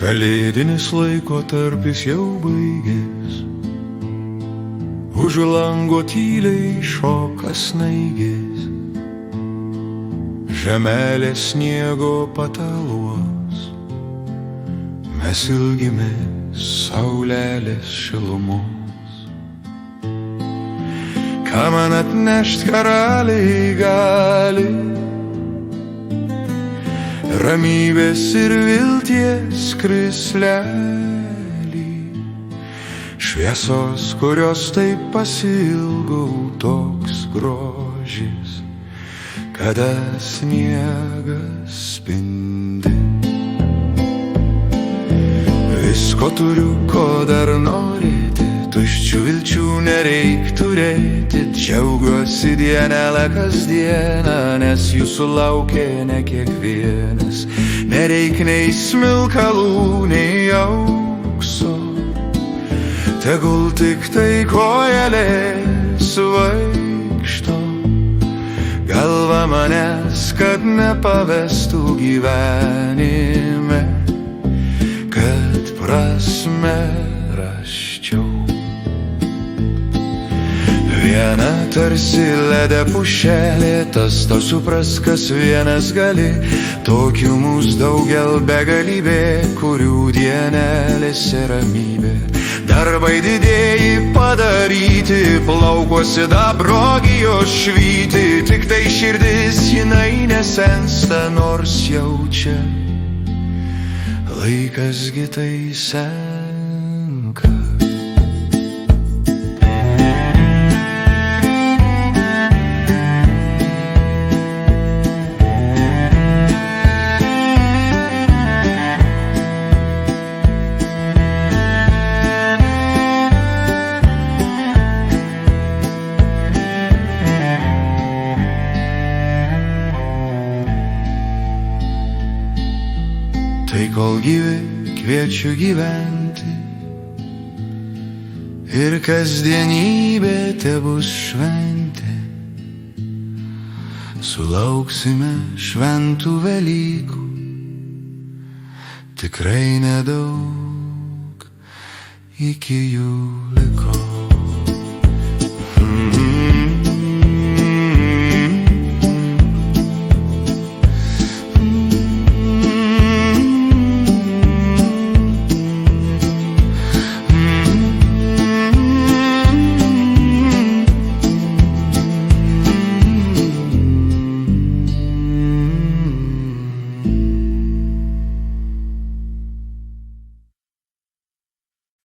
Kalėdinis laikotarpis jau baigės, už lango tyliai šoka snaigės, žemelės sniego pataluos, mes ilgimės saulelės šilumos. Ką man atnešt karaliai gali, ramybės ir vilties krislelį, šviesos, kurios taip pasiilgau, toks grožis, kada sniegas spindi. Visko turiu, ko dar norėti, tuščių vilčių nereik turėti, džiaugiuosi dienelę kasdieną, nes jūsų laukia ne kiekvienas. Nereik nei smilkalų, nei aukso, tegul tik tai kojelės vaikšto, galva manęs, kad nepavestų gyvenime, kad prasme rasčiau. Viena tarsi ledė pušelė, tas tau supras, kas vienas gali, tokių mūsų daugel begalybė, kurių dienelėse ramybė. Darbai didieji padaryti, plaukuose sidabro gijos švyti, tik tai širdis jinai nesensta, nors jaučia, laikas gi tai senka. Tai kol gyvi kviečiu gyventi ir kasdienybė tebus šventė, sulauksime šventų Velykų, tikrai nedaug iki jų liko.